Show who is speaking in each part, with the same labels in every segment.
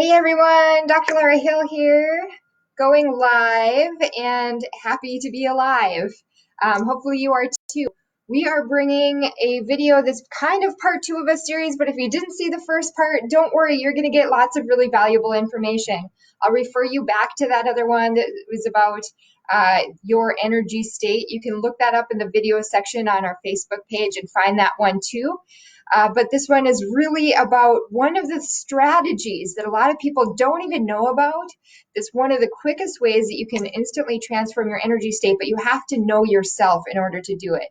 Speaker 1: Hey everyone, Dr. Laura Hill here, going live and happy to be alive. Hopefully you are too. We are bringing a video that's kind of part two of a series, but if you didn't see the first part, don't worry, you're going to get lots of really valuable information. I'll refer you back to that other one that was about your energy state. You can look that up in the video section on our Facebook page and find that one too. But this one is really about one of the strategies that a lot of people don't even know about. It's one of the quickest ways that you can instantly transform your energy state, but you have to know yourself in order to do it.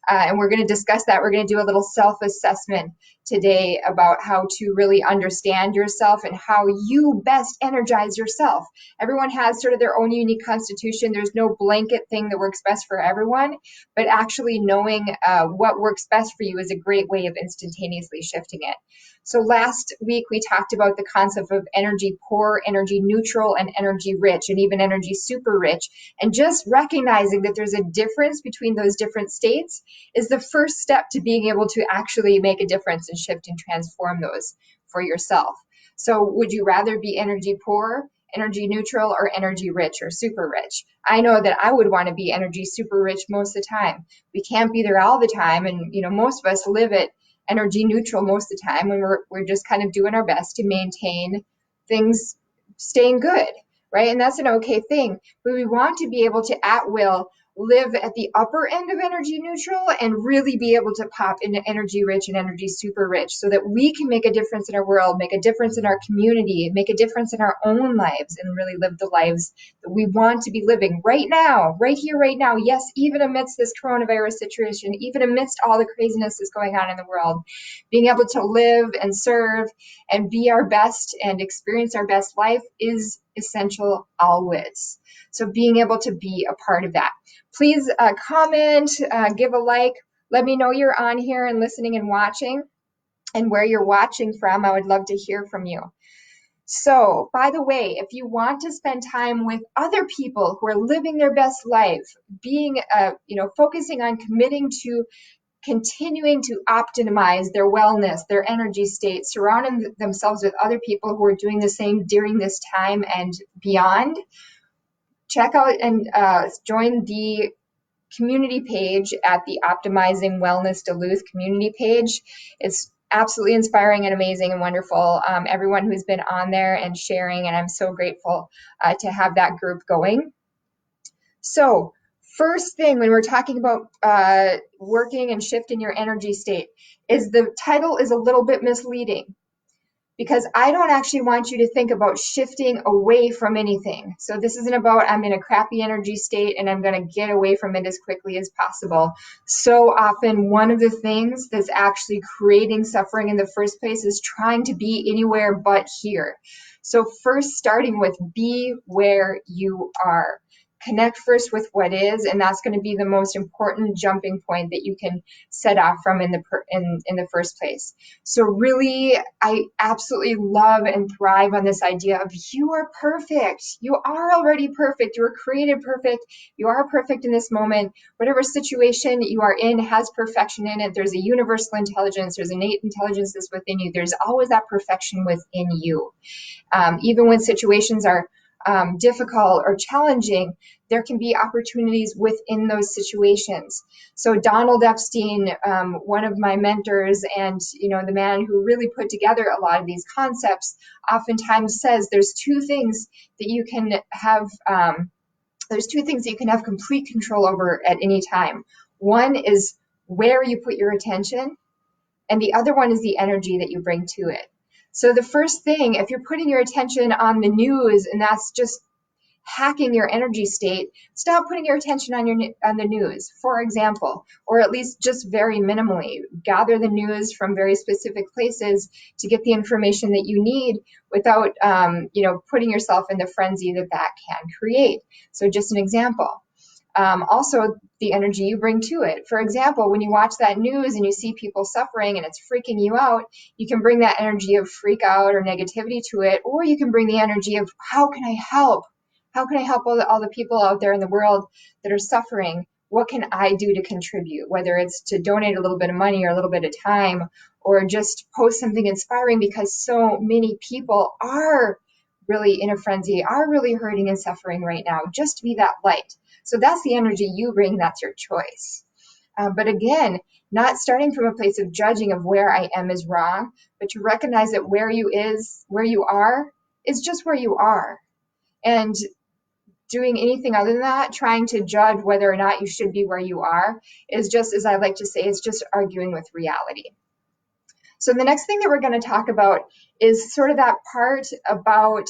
Speaker 1: And we're going to discuss that. We're going to do a little self-assessment today about how to really understand yourself and how you best energize yourself. Everyone has sort of their own unique constitution. There's no blanket thing that works best for everyone, but actually knowing what works best for you is a great way of instantaneously shifting it. So last week we talked about the concept of energy poor, energy neutral, and energy rich, and even energy super rich. And just recognizing that there's a difference between those different states is the first step to being able to actually make a difference and shift and transform those for yourself. So would you rather be energy poor, energy neutral, or energy rich or super rich? I know that I would want to be energy super rich most of the time. We can't be there all the time, and most of us live at energy neutral most of the time when we're just kind of doing our best to maintain things staying good, right? And that's an okay thing. But we want to be able to at will live at the upper end of energy neutral and really be able to pop into energy rich and energy super rich so that we can make a difference in our world, make a difference in our community, make a difference in our own lives, and really live the lives that we want to be living right now, right here, right now. Yes, even amidst this coronavirus situation, even amidst all the craziness that's going on in the world, being able to live and serve and be our best and experience our best life is essential always. So being able to be a part of that. Please comment, give a like, let me know you're on here and listening and watching and where you're watching from. I would love to hear from you. So, by the way, if you want to spend time with other people who are living their best life, being, focusing on committing to continuing to optimize their wellness, their energy state, surrounding themselves with other people who are doing the same during this time and beyond, check out and join the community page at the Optimizing Wellness Duluth community page. It's absolutely inspiring and amazing and wonderful. Everyone who's been on there and sharing, and I'm so grateful to have that group going. So first thing when we're talking about working and shifting your energy state is the title is a little bit misleading, because I don't actually want you to think about shifting away from anything. So this isn't about I'm in a crappy energy state and I'm going to get away from it as quickly as possible. So often one of the things that's actually creating suffering in the first place is trying to be anywhere but here. So first, starting with be where you are. Connect first with what is, and that's going to be the most important jumping point that you can set off from in the first place. So really, I absolutely love and thrive on this idea of you are perfect. You are already perfect. You were created perfect. You are perfect in this moment. Whatever situation you are in has perfection in it. There's a universal intelligence. There's innate intelligence that's within you. There's always that perfection within you. Even when situations are difficult or challenging, there can be opportunities within those situations. So Donald Epstein, one of my mentors and the man who really put together a lot of these concepts, oftentimes says there's two things that you can have complete control over at any time. One is where you put your attention, and the other one is the energy that you bring to it. So the first thing, if you're putting your attention on the news and that's just hacking your energy state, stop putting your attention on the news, for example, or at least just very minimally. Gather the news from very specific places to get the information that you need without, putting yourself in the frenzy that can create. So just an example. Also, the energy you bring to it. For example, when you watch that news and you see people suffering and it's freaking you out, you can bring that energy of freak out or negativity to it, or you can bring the energy of how can I help? How can I help all the people out there in the world that are suffering? What can I do to contribute? Whether it's to donate a little bit of money or a little bit of time or just post something inspiring, because so many people are really in a frenzy, are really hurting and suffering right now. Just be that light. So that's the energy you bring. That's your choice. But again, not starting from a place of judging of where I am is wrong, but to recognize that where you are is just where you are. And doing anything other than that, trying to judge whether or not you should be where you are, is just, as I like to say, is just arguing with reality. So the next thing that we're going to talk about is sort of that part about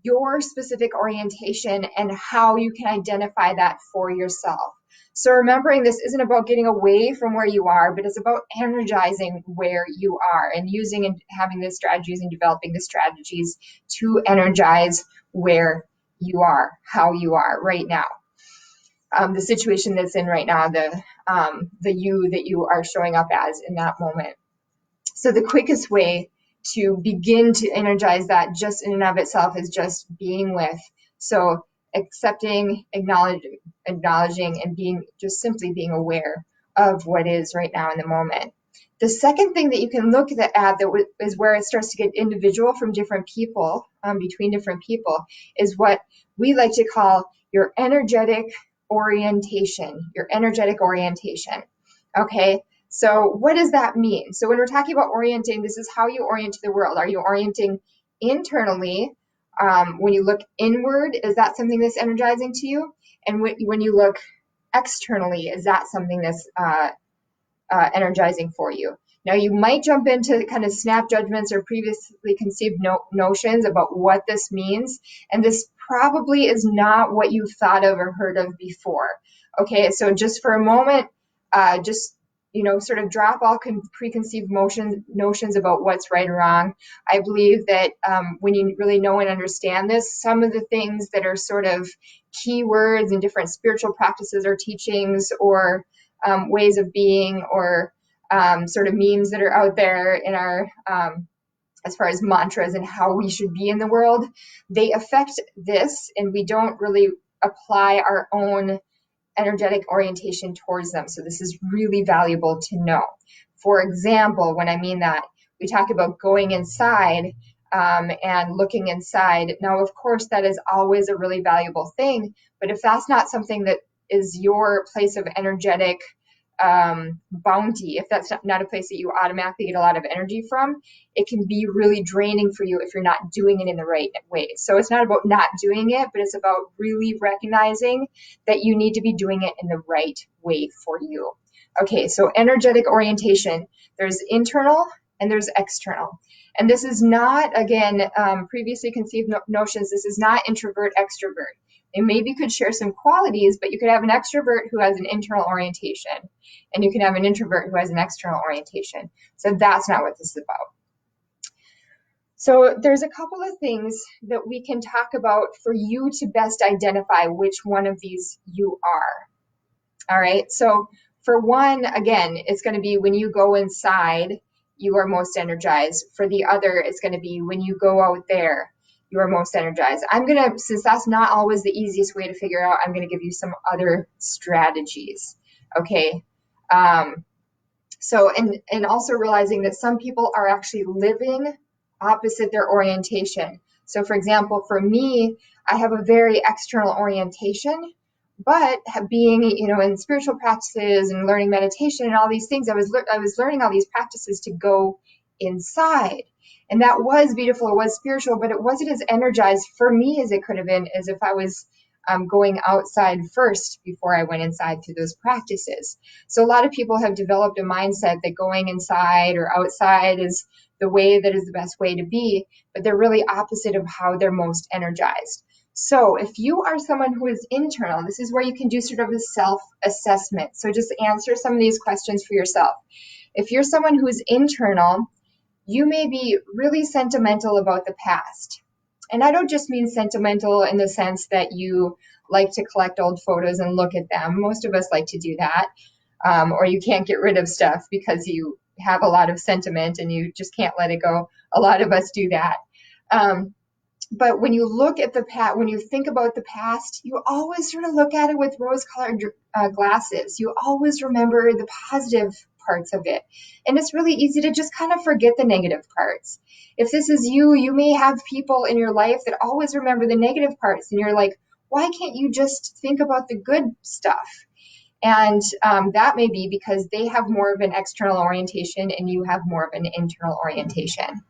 Speaker 1: your specific orientation and how you can identify that for yourself. So remembering this isn't about getting away from where you are, but it's about energizing where you are and using and having the strategies and developing the strategies to energize where you are, how you are right now. The situation that's in right now, the you that you are showing up as in that moment. So the quickest way to begin to energize that just in and of itself is just being with. So accepting, acknowledging, and just simply being aware of what is right now in the moment. The second thing that you can look at that is where it starts to get individual from different people, between different people, is what we like to call your energetic orientation. Your energetic orientation. Okay. So what does that mean? So when we're talking about orienting, this is how you orient to the world. Are you orienting internally? When you look inward, is that something that's energizing to you? And when you look externally, is that something that's energizing for you? Now, you might jump into kind of snap judgments or previously conceived notions about what this means, and this probably is not what you've thought of or heard of before. Okay, so just for a moment, sort of drop all preconceived notions about what's right or wrong. I believe that when you really know and understand this, some of the things that are sort of keywords in different spiritual practices or teachings or ways of being or sort of memes that are out there in our as far as mantras and how we should be in the world, they affect this, and we don't really apply our own energetic orientation towards them. So this is really valuable to know. For example, when I mean that, we talk about going inside and looking inside. Now, of course, that is always a really valuable thing, but if that's not something that is your place of energetic bounty, if that's not a place that you automatically get a lot of energy from, it can be really draining for you if you're not doing it in the right way. So it's not about not doing it, but it's about really recognizing that you need to be doing it in the right way for you. Okay, so energetic orientation, there's internal and there's external. And this is not, again, previously conceived notions, this is not introvert, extrovert. They maybe could share some qualities, but you could have an extrovert who has an internal orientation, and you can have an introvert who has an external orientation. So that's not what this is about. So there's a couple of things that we can talk about for you to best identify which one of these you are. All right. So for one, again, it's going to be when you go inside, you are most energized. For the other, it's going to be when you go out there, you are most energized. Since that's not always the easiest way to figure out, I'm going to give you some other strategies. Okay. And also realizing that some people are actually living opposite their orientation. So for example, for me, I have a very external orientation, but being, in spiritual practices and learning meditation and all these things, I was learning all these practices to go inside. And that was beautiful. It was spiritual, but it wasn't as energized for me as it could have been, as if I was going outside first before I went inside through those practices. So a lot of people have developed a mindset that going inside or outside is the way that is the best way to be, but they're really opposite of how they're most energized. So if you are someone who is internal, this is where you can do sort of a self-assessment. So just answer some of these questions for yourself. If you're someone who is internal, you may be really sentimental about the past. And I don't just mean sentimental in the sense that you like to collect old photos and look at them. Most of us like to do that. Or you can't get rid of stuff because you have a lot of sentiment and you just can't let it go. A lot of us do that. But when you look at the past, when you think about the past, you always sort of look at it with rose-colored glasses. You always remember the positive parts of it. And it's really easy to just kind of forget the negative parts. If this is you, you may have people in your life that always remember the negative parts, and you're like, why can't you just think about the good stuff? And that may be because they have more of an external orientation and you have more of an internal orientation.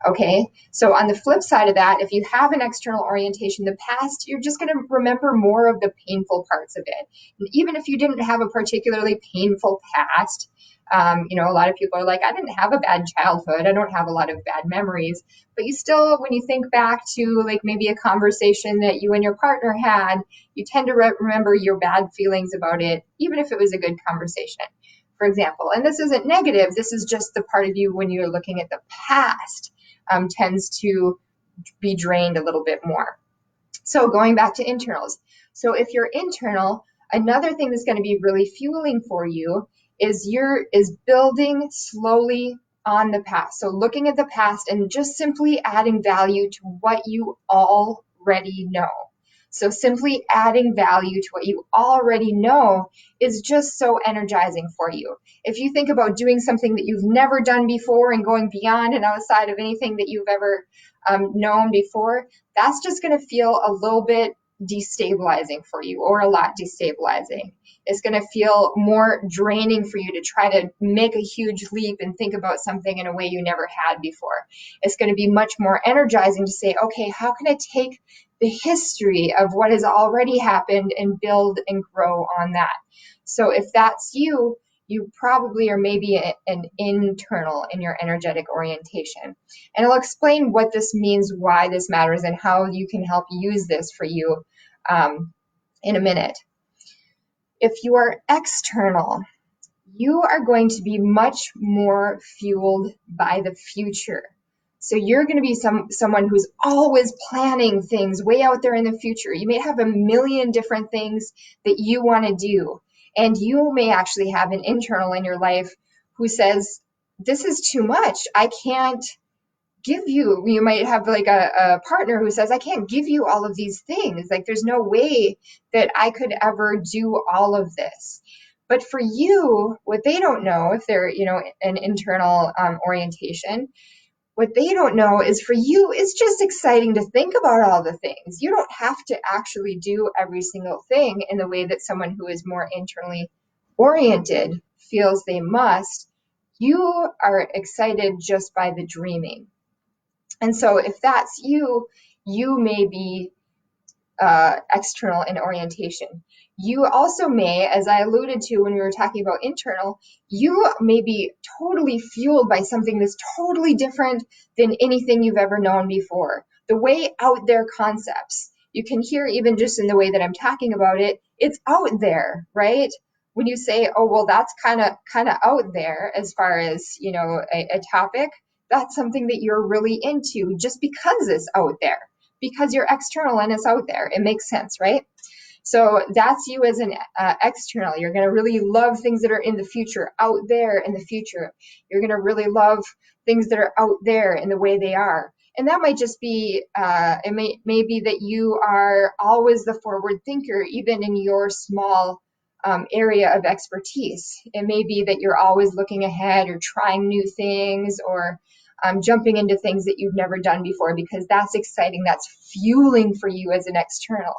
Speaker 1: Okay, so on the flip side of that, if you have an external orientation, the past, you're just going to remember more of the painful parts of it. And even if you didn't have a particularly painful past, a lot of people are like, I didn't have a bad childhood. I don't have a lot of bad memories. But you still, when you think back to like maybe a conversation that you and your partner had, you tend to remember your bad feelings about it, even if it was a good conversation, for example. And this isn't negative. This is just the part of you when you're looking at the past. Tends to be drained a little bit more. So going back to internals. So if you're internal, another thing that's going to be really fueling for you is building slowly on the past. So looking at the past and just simply adding value to what you already know. So simply adding value to what you already know is just so energizing for you. If you think about doing something that you've never done before and going beyond and outside of anything that you've ever known before, that's just going to feel a little bit destabilizing for you, or a lot destabilizing. It's going to feel more draining for you to try to make a huge leap and think about something in a way you never had before. It's going to be much more energizing to say, okay, how can I take the history of what has already happened and build and grow on that? So if that's you, you probably are maybe an internal in your energetic orientation. And I'll explain what this means, why this matters, and how you can help use this for you in a minute. If you are external, you are going to be much more fueled by the future. So you're going to be someone who's always planning things way out there in the future. You may have a million different things that you want to do. And you may actually have an internal in your life who says, this is too much. I can't give you. You might have like a partner who says, I can't give you all of these things. Like there's no way that I could ever do all of this. But for you, what they don't know, if they're, an internal orientation, what they don't know is for you, it's just exciting to think about all the things. You don't have to actually do every single thing in the way that someone who is more internally oriented feels they must. You are excited just by the dreaming. And so if that's you, you may be external in orientation. You also may, as I alluded to when we were talking about internal, you may be totally fueled by something that's totally different than anything you've ever known before. The way out there concepts, you can hear even just in the way that I'm talking about it, it's out there, right? When you say, oh, well, that's kind of out there as far as, a topic, that's something that you're really into just because it's out there. Because you're external and it's out there. It makes sense, right? So that's you as an external. You're going to really love things that are in the future, out there in the future. You're going to really love things that are out there in the way they are. And that might just be, it may be that you are always the forward thinker, even in your small area of expertise. It may be that you're always looking ahead or trying new things, or jumping into things that you've never done before, because that's exciting. That's fueling for you as an external.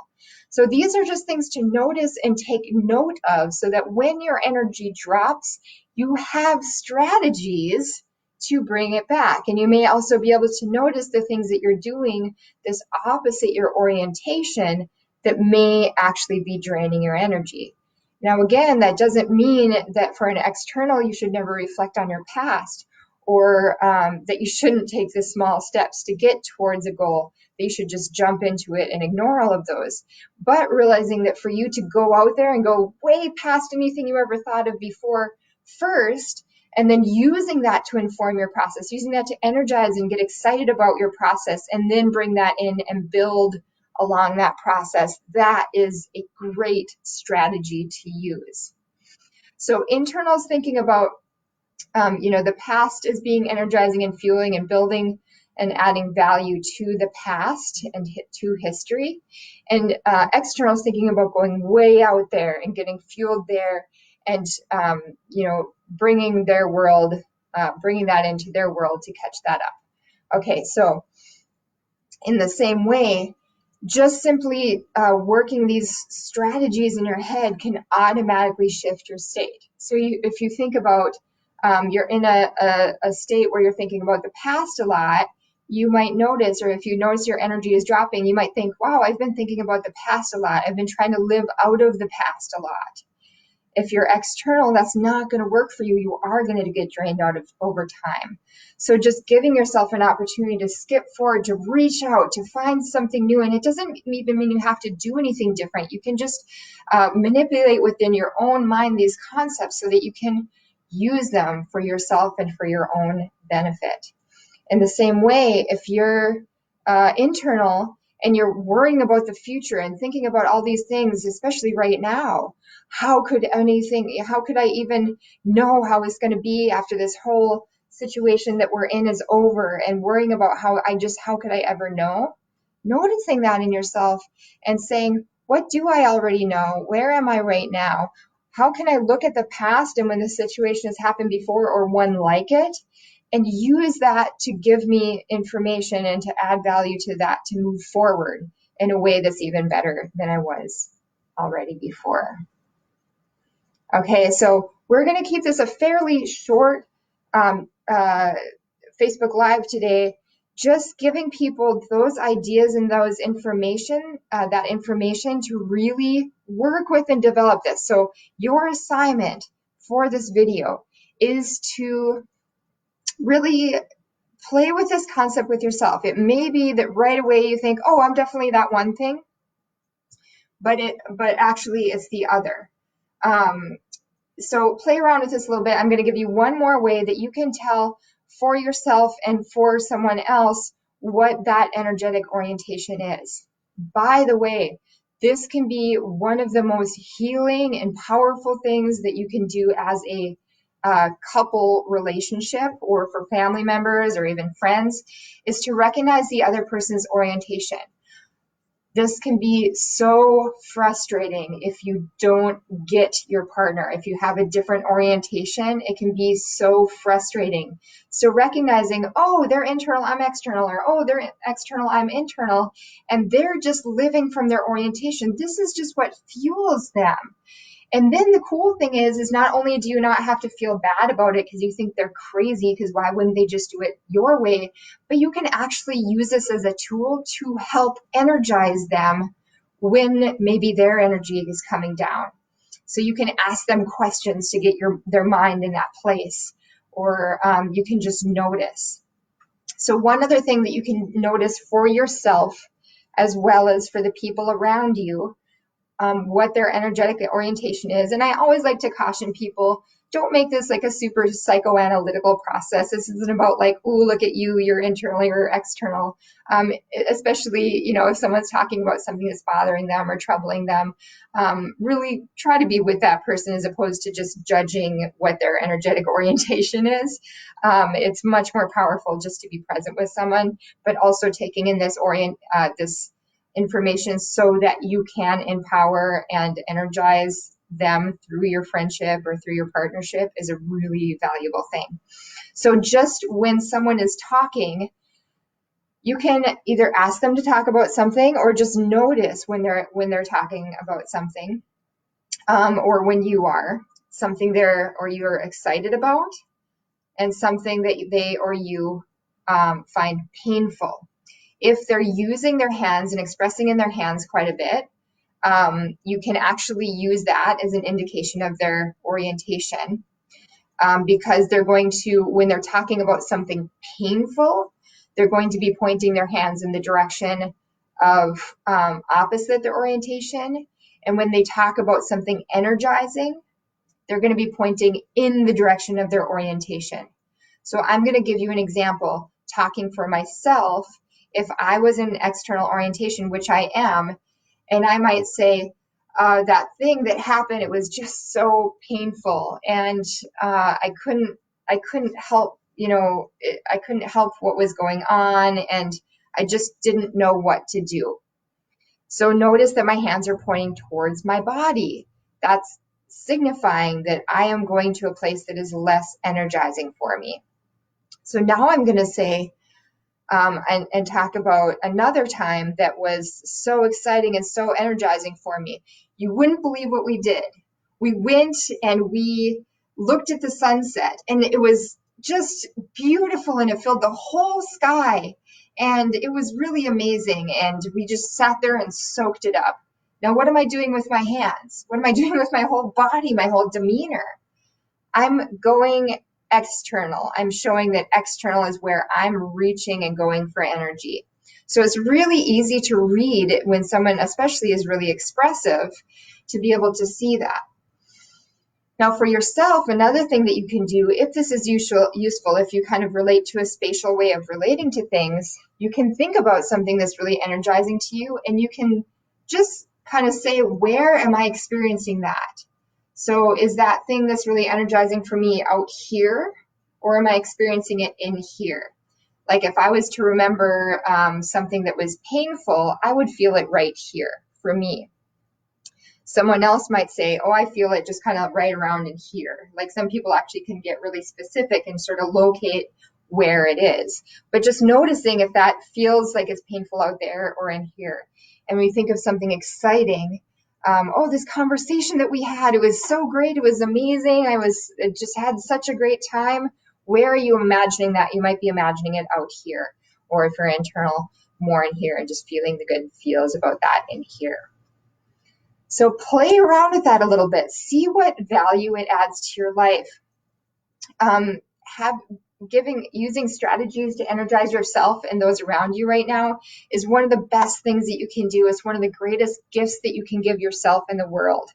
Speaker 1: So these are just things to notice and take note of, so that when your energy drops, you have strategies to bring it back. And you may also be able to notice the things that you're doing this opposite your orientation that may actually be draining your energy. Now, again, that doesn't mean that for an external, you should never reflect on your past, or that you shouldn't take the small steps to get towards a goal. That you should just jump into it and ignore all of those. But realizing that for you to go out there and go way past anything you ever thought of before first, and then using that to inform your process, using that to energize and get excited about your process, and then bring that in and build along that process, that is a great strategy to use. So internals thinking about the past is being energizing and fueling and building and adding value to the past and to history. And externals thinking about going way out there and getting fueled there, and bringing their world, bringing that into their world to catch that up. Okay, so in the same way, just simply working these strategies in your head can automatically shift your state. So if you think about, you're in a state where you're thinking about the past a lot, you might notice, or if you notice your energy is dropping, you might think, wow, I've been thinking about the past a lot. I've been trying to live out of the past a lot. If you're external, that's not going to work for you. You are going to get drained out of over time. So just giving yourself an opportunity to skip forward, to reach out, to find something new. And it doesn't even mean you have to do anything different. You can just manipulate within your own mind these concepts so that you can use them for yourself and for your own benefit. In the same way, if you're internal and you're worrying about the future and thinking about all these things, especially right now, how could I even know how it's going to be after this whole situation that we're in is over, and worrying about how could I ever know? Noticing that in yourself and saying, what do I already know? Where am I right now? How can I look at the past and when the situation has happened before or one like it, and use that to give me information and to add value to that, to move forward in a way that's even better than I was already before. Okay, so we're going to keep this a fairly short Facebook Live today, just giving people those ideas and those information, that information to really work with and develop this. So your assignment for this video is to really play with this concept with yourself. It may be that right away you think, oh, I'm definitely that one thing, but actually it's the other. So play around with this a little bit. I'm going to give you one more way that you can tell for yourself and for someone else what that energetic orientation is. By the way, this can be one of the most healing and powerful things that you can do as a couple relationship, or for family members or even friends, is to recognize the other person's orientation. This can be so frustrating if you don't get your partner. If you have a different orientation, it can be so frustrating. So recognizing, oh, they're internal, I'm external, or oh, they're external, I'm internal, and they're just living from their orientation. This is just what fuels them. And then the cool thing is not only do you not have to feel bad about it because you think they're crazy, because why wouldn't they just do it your way, but you can actually use this as a tool to help energize them when maybe their energy is coming down. So you can ask them questions to get their mind in that place, or you can just notice. So one other thing that you can notice for yourself, as well as for the people around you, what their energetic orientation is. And I always like to caution people, don't make this like a super psychoanalytical process. This isn't about like, ooh, look at you, you're internal or external. Especially, if someone's talking about something that's bothering them or troubling them, really try to be with that person as opposed to just judging what their energetic orientation is. It's much more powerful just to be present with someone, but also taking in this information so that you can empower and energize them through your friendship or through your partnership is a really valuable thing. So just when someone is talking, you can either ask them to talk about something or just notice when they're talking about something, or when you are something you're excited about, and something that they or you find painful. If they're using their hands and expressing in their hands quite a bit, you can actually use that as an indication of their orientation, because they're going to, when they're talking about something painful, they're going to be pointing their hands in the direction of opposite their orientation. And when they talk about something energizing, they're going to be pointing in the direction of their orientation. So I'm going to give you an example, talking for myself. If I was in external orientation, which I am, and I might say, that thing that happened, it was just so painful, and I couldn't help, I couldn't help what was going on, and I just didn't know what to do. So notice that my hands are pointing towards my body. That's signifying that I am going to a place that is less energizing for me. So now I'm going to say and talk about another time that was so exciting and so energizing for me. You wouldn't believe what we did. We went and we looked at the sunset, and it was just beautiful, and it filled the whole sky, and it was really amazing, and we just sat there and soaked it up. Now, what am I doing with my hands? What am I doing with my whole body, my whole demeanor? I'm going external. I'm showing that external is where I'm reaching and going for energy. So it's really easy to read when someone especially is really expressive, to be able to see that. Now for yourself, another thing that you can do, if this is useful, if you kind of relate to a spatial way of relating to things, you can think about something that's really energizing to you, and you can just kind of say, where am I experiencing that? So is that thing that's really energizing for me out here, or am I experiencing it in here? Like if I was to remember something that was painful, I would feel it right here for me. Someone else might say, oh, I feel it just kind of right around in here. Like some people actually can get really specific and sort of locate where it is. But just noticing if that feels like it's painful out there or in here. And we think of something exciting. Oh, this conversation that we had, it was so great. It was amazing. I just had such a great time. Where are you imagining that? You might be imagining it out here. Or if you're internal, more in here, and just feeling the good feels about that in here. So play around with that a little bit. See what value it adds to your life. Using strategies to energize yourself and those around you right now is one of the best things that you can do. It's one of the greatest gifts that you can give yourself in the world.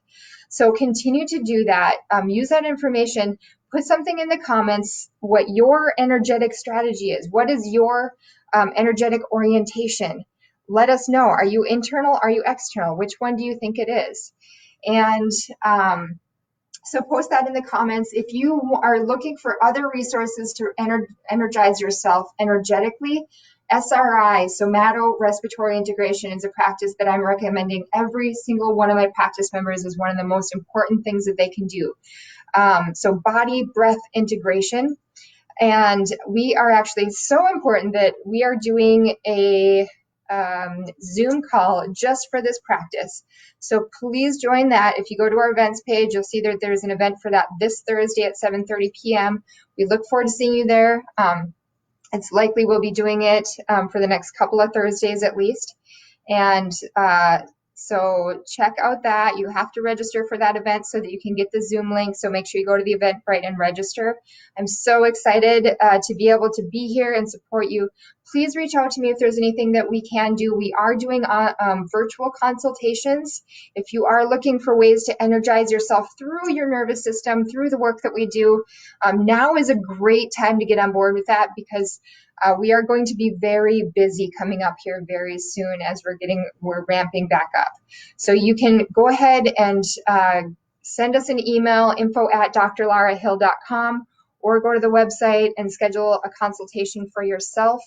Speaker 1: So continue to do that. Use that information. Put something in the comments what your energetic strategy is. What is your energetic orientation? Let us know. Are you internal? Are you external? Which one do you think it is? And so post that in the comments. If you are looking for other resources to energize yourself energetically, SRI, somato-respiratory integration, is a practice that I'm recommending every single one of my practice members is one of the most important things that they can do. So body-breath integration. And we are actually so important that we are doing a Zoom call just for this practice. So please join that. If you go to our events page, you'll see that there's an event for that this Thursday at 7:30 p.m. We look forward to seeing you there. It's likely we'll be doing it for the next couple of Thursdays at least. And so check out that. You have to register for that event so that you can get the Zoom link. So make sure you go to the Eventbrite and register. I'm so excited to be able to be here and support you. Please reach out to me if there's anything that we can do. We are doing virtual consultations. If you are looking for ways to energize yourself through your nervous system, through the work that we do, now is a great time to get on board with that, because we are going to be very busy coming up here very soon as we're ramping back up. So you can go ahead and send us an email, info@drlarahill.com, or go to the website and schedule a consultation for yourself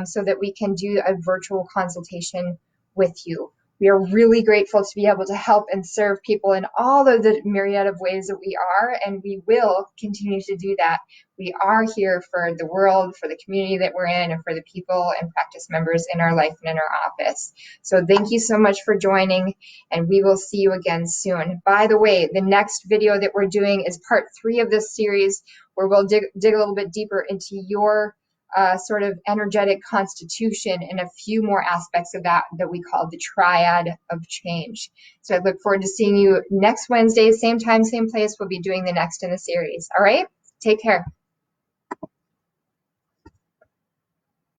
Speaker 1: so that we can do a virtual consultation with you. We are really grateful to be able to help and serve people in all of the myriad of ways that we are, and we will continue to do that. We are here for the world, for the community that we're in, and for the people and practice members in our life and in our office. So thank you so much for joining, and we will see you again soon. By the way, the next video that we're doing is part 3 of this series, where we'll dig a little bit deeper into your sort of energetic constitution and a few more aspects of that we call the triad of change. So I look forward to seeing you next Wednesday, same time, same place. We'll be doing the next in the series. All right, take care.